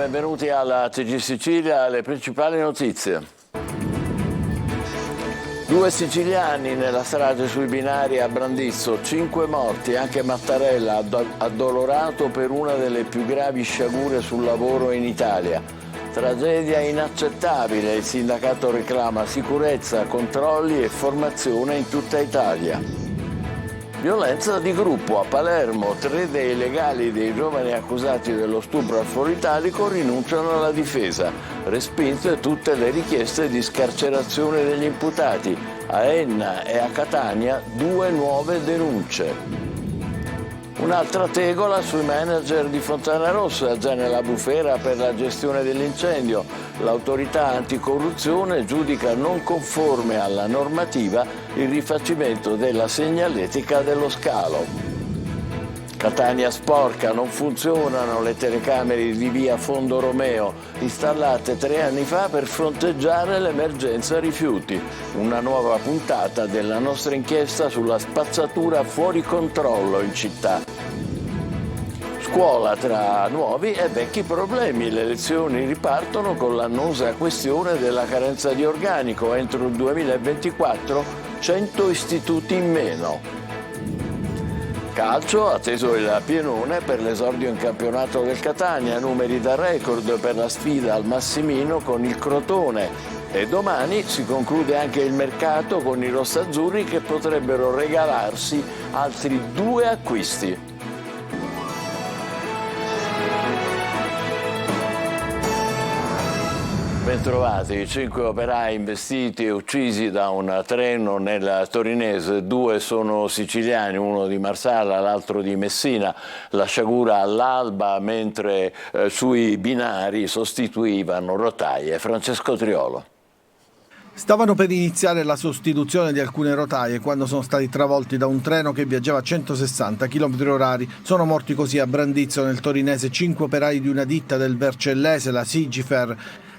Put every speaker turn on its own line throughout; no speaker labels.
benvenuti alla TG Sicilia, le principali notizie. 2 siciliani nella strage sui binari a Brandizzo, 5 morti, anche Mattarella addolorato per una delle più gravi sciagure sul lavoro in Italia. Tragedia inaccettabile, il sindacato reclama sicurezza, controlli e formazione in tutta Italia. Violenza di gruppo a Palermo, 3 dei legali dei giovani accusati dello stupro al Foro Italico rinunciano alla difesa, respinte tutte le richieste di scarcerazione degli imputati. A Enna e a Catania 2 nuove denunce. Un'altra tegola sui manager di Fontanarossa, già nella bufera per la gestione dell'incendio. L'autorità anticorruzione giudica non conforme alla normativa il rifacimento della segnaletica dello scalo. Catania sporca, non funzionano le telecamere di via Fondo Romeo, installate 3 anni fa per fronteggiare l'emergenza rifiuti. Una nuova puntata della nostra inchiesta sulla spazzatura fuori controllo in città. Scuola tra nuovi e vecchi problemi. Le lezioni ripartono con l'annosa questione della carenza di organico. Entro il 2024 100 istituti in meno. Calcio, atteso il pienone per l'esordio in campionato del Catania, numeri da record per la sfida al Massimino con il Crotone. E domani si conclude anche il mercato con i rossazzurri che potrebbero regalarsi altri 2 acquisti. Bentrovati, 5 operai investiti e uccisi da un treno nel torinese, 2 sono siciliani, uno di Marsala, l'altro di Messina. La sciagura all'alba mentre sui binari sostituivano rotaie. Francesco Triolo.
Stavano per iniziare la sostituzione di alcune rotaie quando sono stati travolti da un treno che viaggiava a 160 km/h. Sono morti così a Brandizzo nel torinese 5 operai di una ditta del Vercellese, la Sigifer.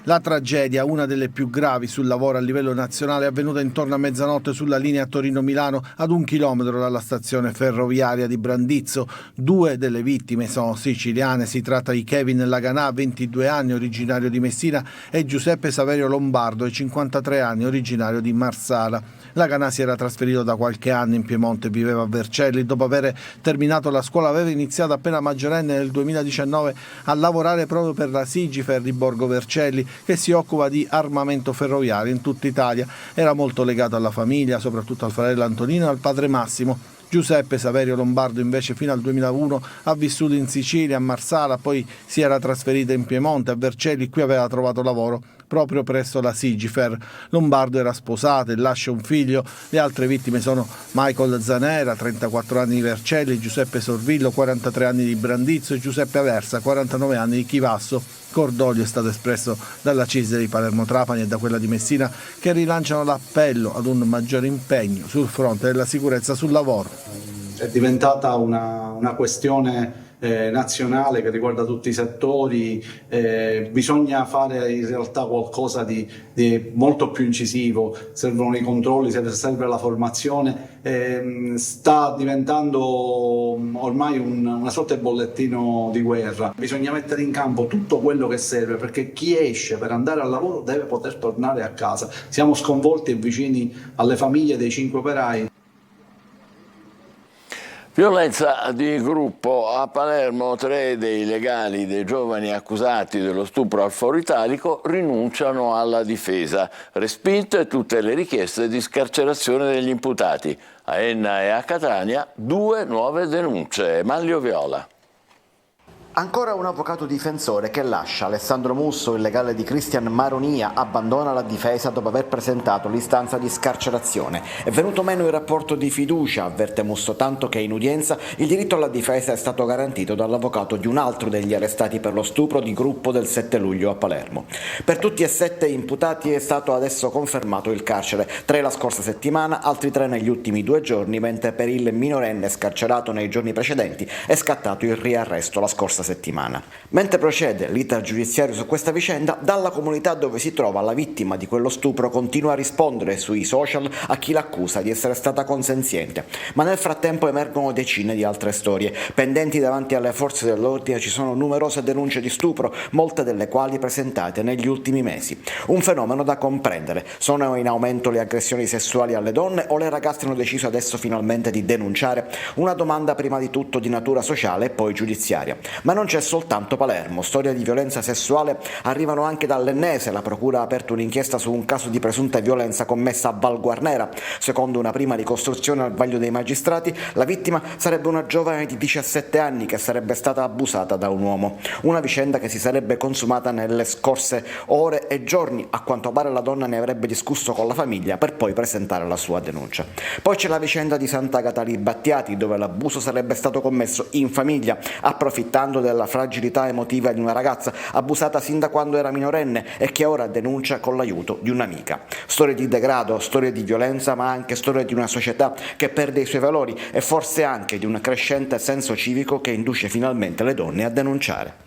La tragedia, una delle più gravi sul lavoro a livello nazionale, è avvenuta intorno a mezzanotte sulla linea Torino-Milano ad 1 chilometro dalla stazione ferroviaria di Brandizzo. 2 delle vittime sono siciliane, si tratta di Kevin Laganà, 22 anni, originario di Messina, e Giuseppe Saverio Lombardo, 53 anni, originario di Marsala. Laganà si era trasferito da qualche anno in Piemonte, viveva a Vercelli. Dopo aver terminato la scuola aveva iniziato appena maggiorenne nel 2019 a lavorare proprio per la Sigifer di Borgo Vercelli, che si occupa di armamento ferroviario in tutta Italia. Era molto legato alla famiglia, soprattutto al fratello Antonino e al padre Massimo. Giuseppe Saverio Lombardo invece fino al 2001 ha vissuto in Sicilia, a Marsala, poi si era trasferito in Piemonte, a Vercelli. Qui aveva trovato lavoro proprio presso la Sigifer. Lombardo era sposato e lascia un figlio. Le altre vittime sono Michael Zanera, 34 anni di Vercelli, Giuseppe Sorvillo, 43 anni di Brandizzo e Giuseppe Aversa, 49 anni di Chivasso. Cordoglio è stato espresso dalla CISL di Palermo Trapani e da quella di Messina, che rilanciano l'appello ad un maggiore impegno sul fronte della sicurezza sul lavoro.
È diventata una questione nazionale che riguarda tutti i settori. Bisogna fare in realtà qualcosa di molto più incisivo. Servono i controlli, serve la formazione. Sta diventando ormai una sorta di bollettino di guerra. Bisogna mettere in campo tutto quello che serve, perché chi esce per andare al lavoro deve poter tornare a casa. Siamo sconvolti e vicini alle famiglie dei 5 operai.
Violenza di gruppo a Palermo, 3 dei legali dei giovani accusati dello stupro al Foro Italico rinunciano alla difesa, respinte tutte le richieste di scarcerazione degli imputati. A Enna e a Catania 2 nuove denunce. Manlio Viola.
Ancora un avvocato difensore che lascia. Alessandro Musso, il legale di Cristian Maronia, abbandona la difesa dopo aver presentato l'istanza di scarcerazione. È venuto meno il rapporto di fiducia, avverte Musso, tanto che in udienza il diritto alla difesa è stato garantito dall'avvocato di un altro degli arrestati per lo stupro di gruppo del 7 luglio a Palermo. Per tutti e 7 imputati è stato adesso confermato il carcere, 3 la scorsa settimana, altri 3 negli ultimi 2 giorni, mentre per il minorenne scarcerato nei giorni precedenti è scattato il riarresto la scorsa settimana. Mentre procede l'iter giudiziario su questa vicenda, dalla comunità dove si trova la vittima di quello stupro continua a rispondere sui social a chi l'accusa di essere stata consenziente, ma nel frattempo emergono decine di altre storie. Pendenti davanti alle forze dell'ordine ci sono numerose denunce di stupro, molte delle quali presentate negli ultimi mesi. Un fenomeno da comprendere. Sono in aumento le aggressioni sessuali alle donne o le ragazze hanno deciso adesso finalmente di denunciare? Una domanda prima di tutto di natura sociale e poi giudiziaria. Ma non c'è soltanto Palermo. Storie di violenza sessuale arrivano anche dall'Ennese. La procura ha aperto un'inchiesta su un caso di presunta violenza commessa a Val Guarnera. Secondo una prima ricostruzione al vaglio dei magistrati, la vittima sarebbe una giovane di 17 anni che sarebbe stata abusata da un uomo. Una vicenda che si sarebbe consumata nelle scorse ore e giorni. A quanto pare la donna ne avrebbe discusso con la famiglia per poi presentare la sua denuncia. Poi c'è la vicenda di Sant'Agata di Battiati, dove l'abuso sarebbe stato commesso in famiglia, approfittando della fragilità emotiva di una ragazza abusata sin da quando era minorenne e che ora denuncia con l'aiuto di un'amica. Storie di degrado, storie di violenza, ma anche storie di una società che perde i suoi valori e forse anche di un crescente senso civico che induce finalmente le donne a denunciare.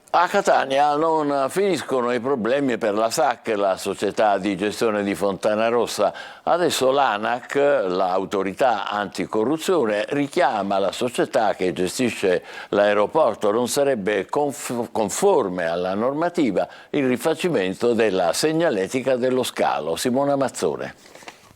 A Catania non finiscono i problemi per la SAC, la società di gestione di Fontanarossa. Adesso l'ANAC, l'autorità anticorruzione, richiama la società che gestisce l'aeroporto. Non sarebbe conforme alla normativa il rifacimento della segnaletica dello scalo. Simona Mazzone.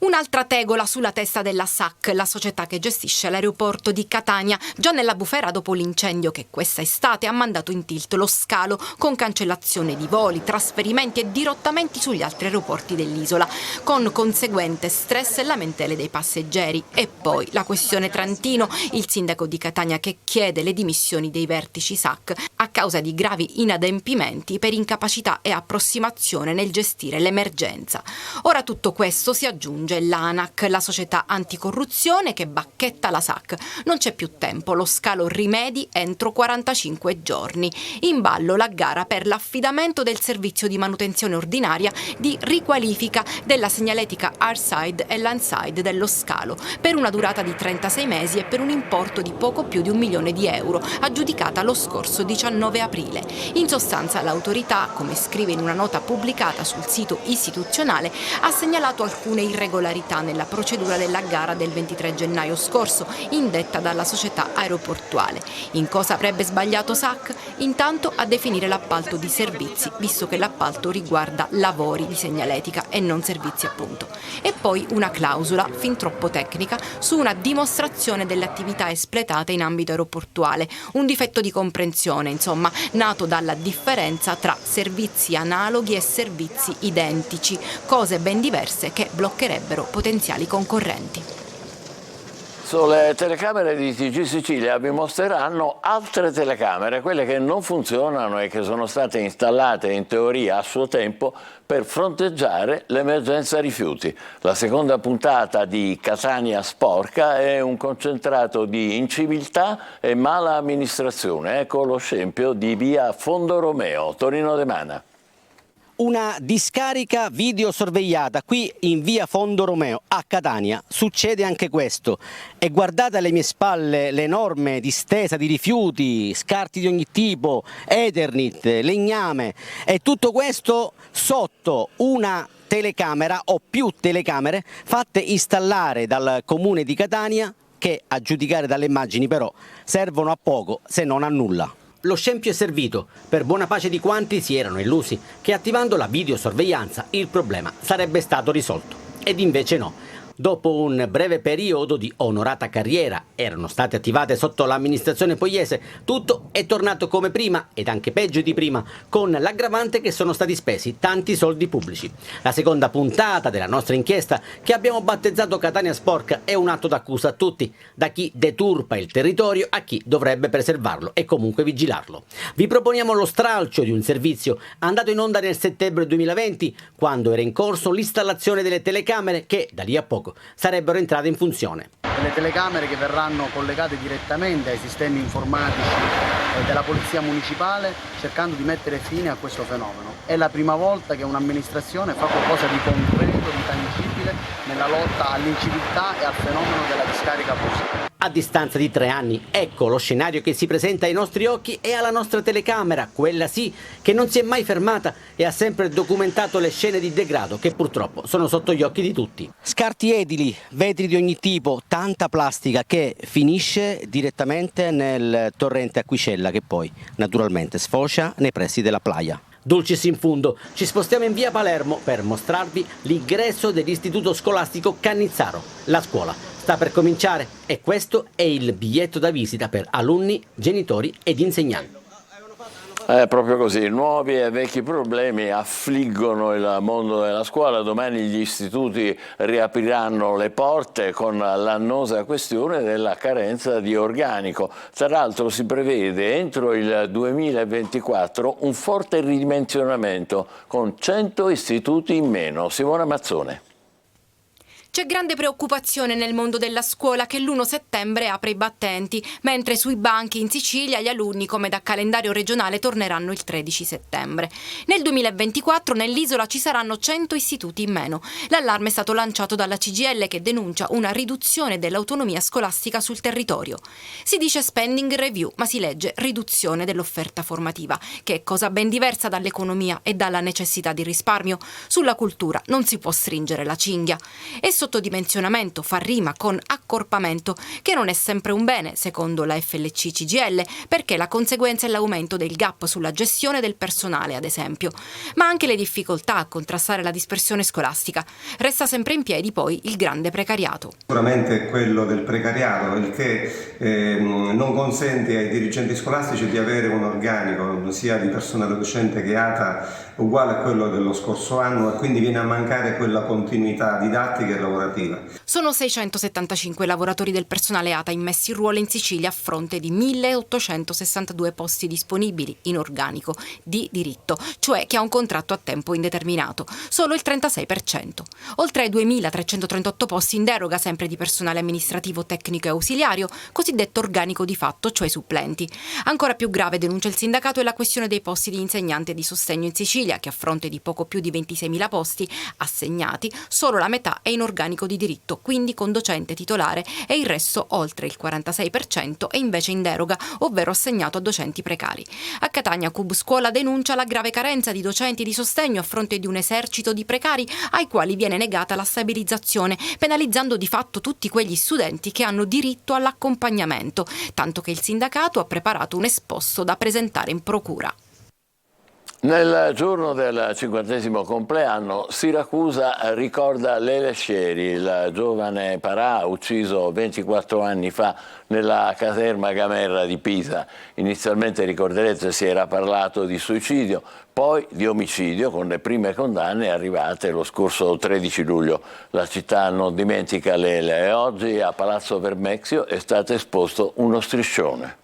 Un'altra tegola sulla testa della SAC, la società che gestisce l'aeroporto di Catania, già nella bufera dopo l'incendio che questa estate ha mandato in tilt lo scalo con cancellazione di voli, trasferimenti e dirottamenti sugli altri aeroporti dell'isola, con conseguente stress e lamentele dei passeggeri. E poi la questione Trantino, il sindaco di Catania che chiede le dimissioni dei vertici SAC a causa di gravi inadempimenti per incapacità e approssimazione nel gestire l'emergenza. Ora tutto questo si aggiunge l'ANAC, la società anticorruzione che bacchetta la SAC. Non c'è più tempo, lo scalo rimedi entro 45 giorni. In ballo la gara per l'affidamento del servizio di manutenzione ordinaria di riqualifica della segnaletica airside e landside dello scalo per una durata di 36 mesi e per un importo di poco più di 1 milione di euro, aggiudicata lo scorso 19 aprile. In sostanza l'autorità, come scrive in una nota pubblicata sul sito istituzionale, ha segnalato alcune irregolarità nella procedura della gara del 23 gennaio scorso, indetta dalla società aeroportuale. In cosa avrebbe sbagliato SAC? Intanto a definire l'appalto di servizi, visto che l'appalto riguarda lavori di segnaletica e non servizi appunto. E poi una clausola, fin troppo tecnica, su una dimostrazione delle attività espletate in ambito aeroportuale, un difetto di comprensione, insomma, nato dalla differenza tra servizi analoghi e servizi identici, cose ben diverse che bloccherebbero potenziali concorrenti.
Le telecamere di TG Sicilia vi mostreranno altre telecamere, quelle che non funzionano e che sono state installate in teoria a suo tempo per fronteggiare l'emergenza rifiuti. La seconda puntata di Catania Sporca è un concentrato di inciviltà e mala amministrazione. Ecco lo scempio di via Fondo Romeo, Torino De Mana.
Una discarica videosorvegliata qui in via Fondo Romeo a Catania. Succede anche questo e guardate alle mie spalle l'enorme distesa di rifiuti, scarti di ogni tipo, Eternit, legname e tutto questo sotto una telecamera o più telecamere fatte installare dal comune di Catania che, a giudicare dalle immagini però, servono a poco se non a nulla. Lo scempio è servito, per buona pace di quanti si erano illusi che attivando la videosorveglianza il problema sarebbe stato risolto. Ed invece no. Dopo un breve periodo di onorata carriera erano state attivate sotto l'amministrazione pugliese, tutto è tornato come prima ed anche peggio di prima, con l'aggravante che sono stati spesi tanti soldi pubblici. La seconda puntata della nostra inchiesta, che abbiamo battezzato Catania Sporca, è un atto d'accusa a tutti, da chi deturpa il territorio a chi dovrebbe preservarlo e comunque vigilarlo. Vi proponiamo lo stralcio di un servizio andato in onda nel settembre 2020, quando era in corso l'installazione delle telecamere che da lì a poco sarebbero entrate in funzione.
Le telecamere che verranno collegate direttamente ai sistemi informatici della Polizia Municipale, cercando di mettere fine a questo fenomeno. È la prima volta che un'amministrazione fa qualcosa di concreto, di tangibile imprescindibile nella lotta all'inciviltà e al fenomeno della discarica abusiva.
A distanza di 3 anni, ecco lo scenario che si presenta ai nostri occhi e alla nostra telecamera, quella sì, che non si è mai fermata e ha sempre documentato le scene di degrado che purtroppo sono sotto gli occhi di tutti. Scarti edili, vetri di ogni tipo, tanta plastica che finisce direttamente nel torrente Acquicella che poi naturalmente sfocia nei pressi della playa. Dulcis in fundo, ci spostiamo in via Palermo per mostrarvi l'ingresso dell'istituto scolastico Cannizzaro. La scuola sta per cominciare e questo è il biglietto da visita per alunni, genitori ed insegnanti.
È proprio così, nuovi e vecchi problemi affliggono il mondo della scuola. Domani gli istituti riapriranno le porte con l'annosa questione della carenza di organico. Tra l'altro si prevede entro il 2024 un forte ridimensionamento con 100 istituti in meno. Simona Mazzone.
C'è grande preoccupazione nel mondo della scuola che l'1 settembre apre i battenti, mentre sui banchi in Sicilia gli alunni, come da calendario regionale, torneranno il 13 settembre. Nel 2024 nell'isola ci saranno 100 istituti in meno. L'allarme è stato lanciato dalla CGIL che denuncia una riduzione dell'autonomia scolastica sul territorio. Si dice spending review, ma si legge riduzione dell'offerta formativa, che è cosa ben diversa dall'economia e dalla necessità di risparmio. Sulla cultura non si può stringere la cinghia. E sottodimensionamento fa rima con accorpamento, che non è sempre un bene, secondo la FLC CGIL, perché la conseguenza è l'aumento del gap sulla gestione del personale, ad esempio. Ma anche le difficoltà a contrastare la dispersione scolastica. Resta sempre in piedi poi il grande precariato.
Sicuramente quello del precariato, il che non consente ai dirigenti scolastici di avere un organico sia di personale docente che ATA uguale a quello dello scorso anno, e quindi viene a mancare quella continuità didattica e lavorativa.
Sono 675 lavoratori del personale ATA immessi in ruolo in Sicilia a fronte di 1862 posti disponibili in organico di diritto, cioè che ha un contratto a tempo indeterminato, solo il 36%. Oltre ai 2338 posti in deroga sempre di personale amministrativo, tecnico e ausiliario, cosiddetto organico di fatto, cioè supplenti. Ancora più grave, denuncia il sindacato, è la questione dei posti di insegnante e di sostegno in Sicilia, che a fronte di poco più di 26.000 posti assegnati, solo la metà è in organico di diritto, quindi con docente titolare, e il resto, oltre il 46%, è invece in deroga, ovvero assegnato a docenti precari. A Catania Cub Scuola denuncia la grave carenza di docenti di sostegno a fronte di un esercito di precari ai quali viene negata la stabilizzazione, penalizzando di fatto tutti quegli studenti che hanno diritto all'accompagnamento, tanto che il sindacato ha preparato un esposto da presentare in procura.
Nel giorno del 50° compleanno, Siracusa ricorda Lele Scieri, il giovane parà ucciso 24 anni fa nella caserma Gamerra di Pisa. Inizialmente, ricorderete, si era parlato di suicidio, poi di omicidio, con le prime condanne arrivate lo scorso 13 luglio. La città non dimentica Lele e oggi a Palazzo Vermexio è stato esposto uno striscione.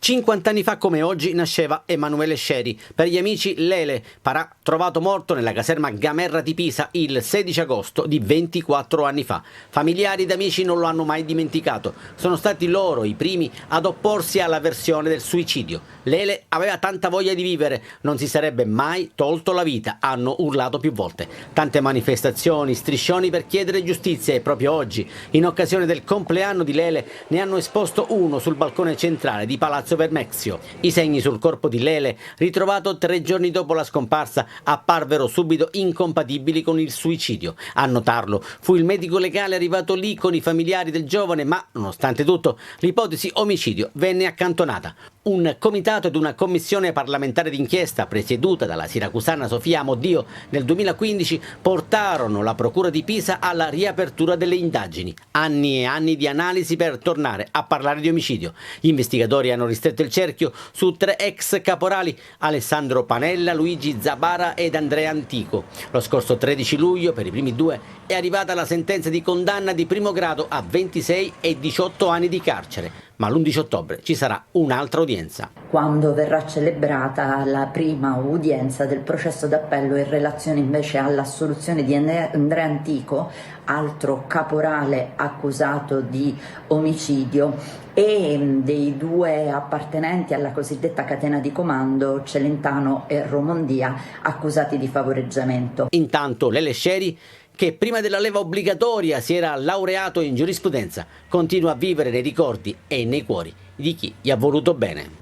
50 anni fa come oggi nasceva Emanuele Scieri, per gli amici Lele, parà trovato morto nella caserma Gamerra di Pisa il 16 agosto di 24 anni fa. Familiari ed amici non lo hanno mai dimenticato, sono stati loro i primi ad opporsi alla versione del suicidio. Lele aveva tanta voglia di vivere, non si sarebbe mai tolto la vita, hanno urlato più volte. Tante manifestazioni, striscioni per chiedere giustizia, e proprio oggi, in occasione del compleanno di Lele, ne hanno esposto uno sul balcone centrale di Palazzo Vermexio. I segni sul corpo di Lele, ritrovato 3 giorni dopo la scomparsa, apparvero subito incompatibili con il suicidio. A notarlo fu il medico legale arrivato lì con i familiari del giovane, ma nonostante tutto l'ipotesi omicidio venne accantonata. Un comitato ed una commissione parlamentare d'inchiesta presieduta dalla siracusana Sofia Amodio nel 2015 portarono la procura di Pisa alla riapertura delle indagini. Anni e anni di analisi per tornare a parlare di omicidio. Gli investigatori hanno ristretto il cerchio su 3 ex caporali: Alessandro Panella, Luigi Zabara ed Andrea Antico. Lo scorso 13 luglio per i primi 2 è arrivata la sentenza di condanna di primo grado a 26 e 18 anni di carcere. Ma l'11 ottobre ci sarà un'altra udienza.
Quando verrà celebrata la prima udienza del processo d'appello in relazione invece all'assoluzione di Andrea Antico, altro caporale accusato di omicidio, e dei 2 appartenenti alla cosiddetta catena di comando, Celentano e Romondia, accusati di favoreggiamento.
Intanto Lele Scieri, che prima della leva obbligatoria si era laureato in giurisprudenza, continua a vivere nei ricordi e nei cuori di chi gli ha voluto bene.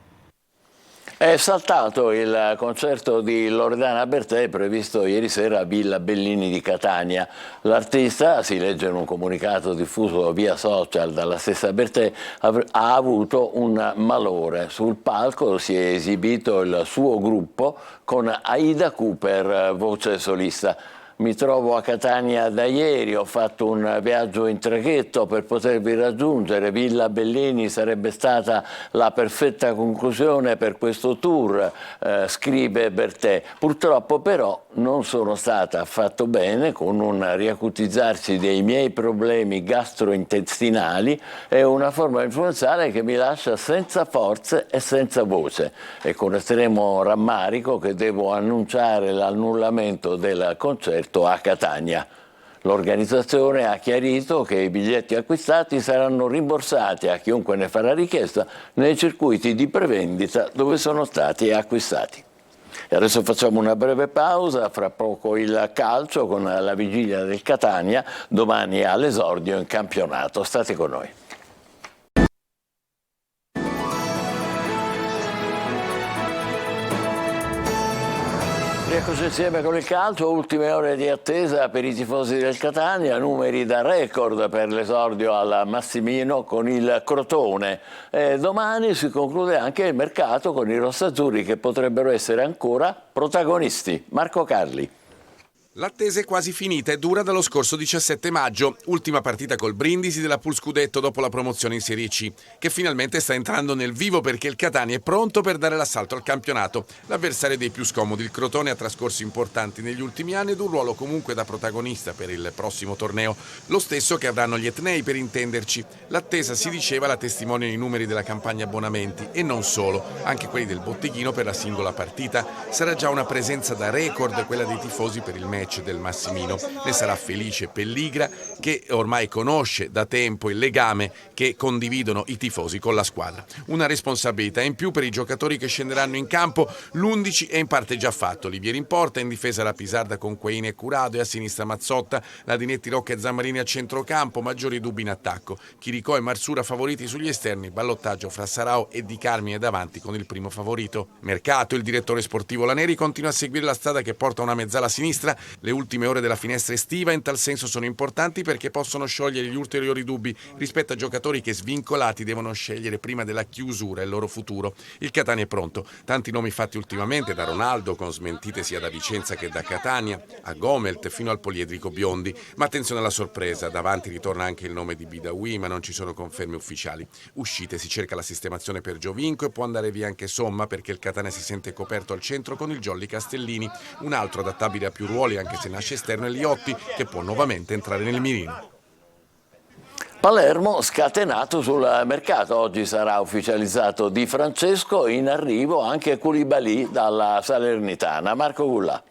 È saltato il concerto di Loredana Bertè previsto ieri sera a Villa Bellini di Catania. L'artista, si legge in un comunicato diffuso via social dalla stessa Bertè, ha avuto un malore. Sul palco si è esibito il suo gruppo con Aida Cooper, voce solista. Mi trovo a Catania da ieri, ho fatto un viaggio in traghetto per potervi raggiungere. Villa Bellini sarebbe stata la perfetta conclusione per questo tour, scrive Bertè. Purtroppo però non sono stata affatto bene, con un riacutizzarsi dei miei problemi gastrointestinali e una forma influenzale che mi lascia senza forze e senza voce. E con estremo rammarico che devo annunciare l'annullamento del concerto a Catania. L'organizzazione ha chiarito che i biglietti acquistati saranno rimborsati a chiunque ne farà richiesta nei circuiti di prevendita dove sono stati acquistati. E adesso facciamo una breve pausa, fra poco il calcio con la vigilia del Catania, domani all'esordio in campionato. State con noi. Rieccoci insieme con il calcio, ultime ore di attesa per i tifosi del Catania, numeri da record per l'esordio al Massimino con il Crotone. E domani si conclude anche il mercato con i rossazzurri che potrebbero essere ancora protagonisti. Marco Carli.
L'attesa è quasi finita e dura dallo scorso 17 maggio, ultima partita col Brindisi della Pool Scudetto dopo la promozione in Serie C, che finalmente sta entrando nel vivo perché il Catania è pronto per dare l'assalto al campionato. L'avversario dei più scomodi, il Crotone, ha trascorsi importanti negli ultimi anni ed un ruolo comunque da protagonista per il prossimo torneo, lo stesso che avranno gli etnei per intenderci. L'attesa, si diceva, la testimoniano i numeri della campagna abbonamenti e non solo, anche quelli del botteghino per la singola partita. Sarà già una presenza da record quella dei tifosi per il match del Massimino. Ne sarà felice Pelligra, che ormai conosce da tempo il legame che condividono i tifosi con la squadra. Una responsabilità in più per i giocatori che scenderanno in campo. L'11 è in parte già fatto. Olivieri in porta, in difesa la Pisarda con Quaini e Curado e a sinistra Mazzotta, Ladinetti, Rocca e Zammarini a centrocampo, maggiori dubbi in attacco. Chiricò e Marsura favoriti sugli esterni, ballottaggio fra Sarao e Di Carmine davanti con il primo favorito. Mercato, il direttore sportivo Laneri continua a seguire la strada che porta a una mezzala sinistra. Le ultime ore della finestra estiva in tal senso sono importanti perché possono sciogliere gli ulteriori dubbi rispetto a giocatori che svincolati devono scegliere prima della chiusura il loro futuro. Il Catania è pronto. Tanti nomi fatti ultimamente, da Ronaldo con smentite sia da Vicenza che da Catania, a Gomelt fino al poliedrico Biondi. Ma attenzione alla sorpresa, davanti ritorna anche il nome di Bidawi, ma non ci sono conferme ufficiali. Uscite, si cerca la sistemazione per Giovinco e può andare via anche Somma perché il Catania si sente coperto al centro con il Jolly Castellini, un altro adattabile a più ruoli anche se nasce esterno, è Liotti, che può nuovamente entrare nel mirino.
Palermo scatenato sul mercato, oggi sarà ufficializzato Di Francesco, in arrivo anche Koulibaly dalla Salernitana. Marco Gullà.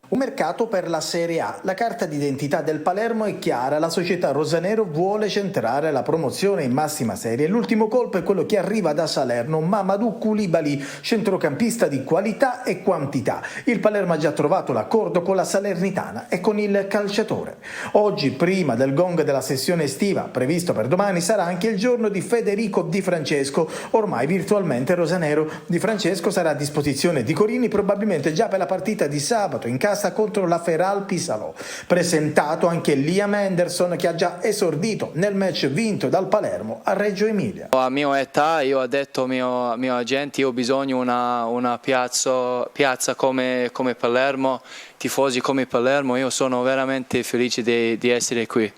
Un mercato per la Serie A. La carta d'identità del Palermo è chiara, la società rosanero vuole centrare la promozione in massima serie. L'ultimo colpo è quello che arriva da Salerno, Mamadou Koulibaly, centrocampista di qualità e quantità. Il Palermo ha già trovato l'accordo con la Salernitana e con il calciatore. Oggi, prima del gong della sessione estiva, previsto per domani, sarà anche il giorno di Federico Di Francesco, ormai virtualmente rosanero. Di Francesco sarà a disposizione di Corini probabilmente già per la partita di sabato in casa contro la Feral Pisalo. Presentato anche Liam Henderson, che ha già esordito nel match vinto dal Palermo a Reggio Emilia.
A mia età io ho detto al mio agente io ho bisogno una piazza come Palermo, tifosi come Palermo, io sono veramente felice di essere qui.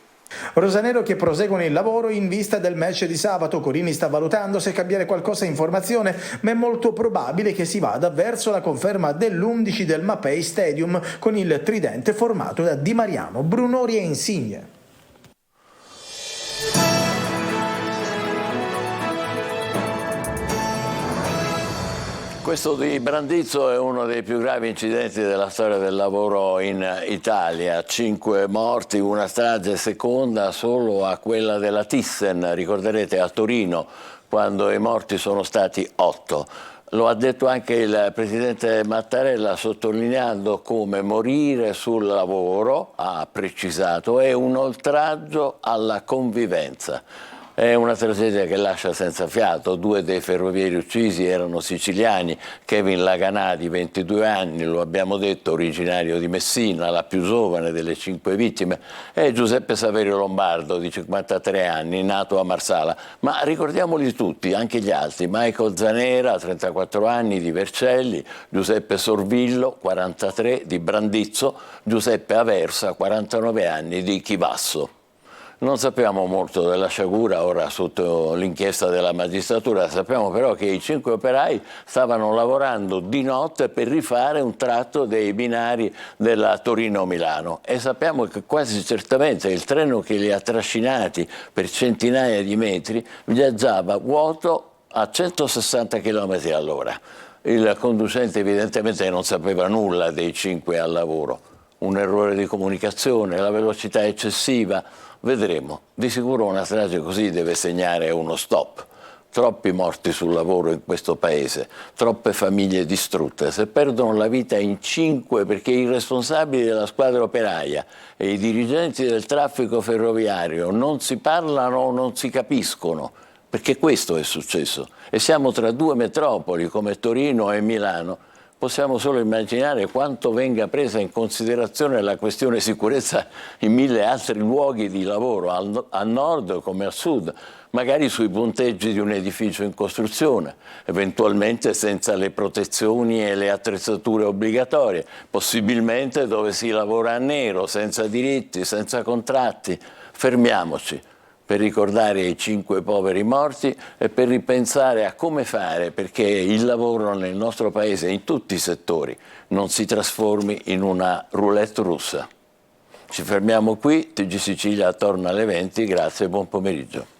Rosanero che proseguono il lavoro in vista del match di sabato. Corini sta valutando se cambiare qualcosa in formazione, ma è molto probabile che si vada verso la conferma dell'11 del Mapei Stadium con il tridente formato da Di Mariano, Brunori e Insigne.
Questo di Brandizzo è uno dei più gravi incidenti della storia del lavoro in Italia. 5 morti, una strage seconda solo a quella della Thyssen, ricorderete, a Torino, quando i morti sono stati 8. Lo ha detto anche il presidente Mattarella, sottolineando come morire sul lavoro, ha precisato, è un oltraggio alla convivenza. È una tragedia che lascia senza fiato. 2 dei ferrovieri uccisi erano siciliani. Kevin Laganà, di 22 anni, lo abbiamo detto, originario di Messina, la più giovane delle 5 vittime, e Giuseppe Saverio Lombardo, di 53 anni, nato a Marsala. Ma ricordiamoli tutti, anche gli altri: Michael Zanera, 34 anni, di Vercelli; Giuseppe Sorvillo, 43, di Brandizzo; Giuseppe Aversa, 49 anni, di Chivasso. Non sappiamo molto della sciagura ora sotto l'inchiesta della magistratura, sappiamo però che i 5 operai stavano lavorando di notte per rifare un tratto dei binari della Torino-Milano, e sappiamo che quasi certamente il treno che li ha trascinati per centinaia di metri viaggiava vuoto a 160 km all'ora. Il conducente evidentemente non sapeva nulla dei 5 al lavoro. Un errore di comunicazione, la velocità eccessiva. Vedremo. Di sicuro una strage così deve segnare uno stop. Troppi morti sul lavoro in questo paese, troppe famiglie distrutte. Se perdono la vita in 5 perché i responsabili della squadra operaia e i dirigenti del traffico ferroviario non si parlano o non si capiscono, perché questo è successo, e siamo tra 2 metropoli come Torino e Milano, possiamo solo immaginare quanto venga presa in considerazione la questione sicurezza in 1000 altri luoghi di lavoro, al nord come al sud, magari sui punteggi di un edificio in costruzione, eventualmente senza le protezioni e le attrezzature obbligatorie, possibilmente dove si lavora a nero, senza diritti, senza contratti. Fermiamoci per ricordare i 5 poveri morti e per ripensare a come fare perché il lavoro nel nostro paese, in tutti i settori, non si trasformi in una roulette russa. Ci fermiamo qui, TG Sicilia torna alle 20, grazie e buon pomeriggio.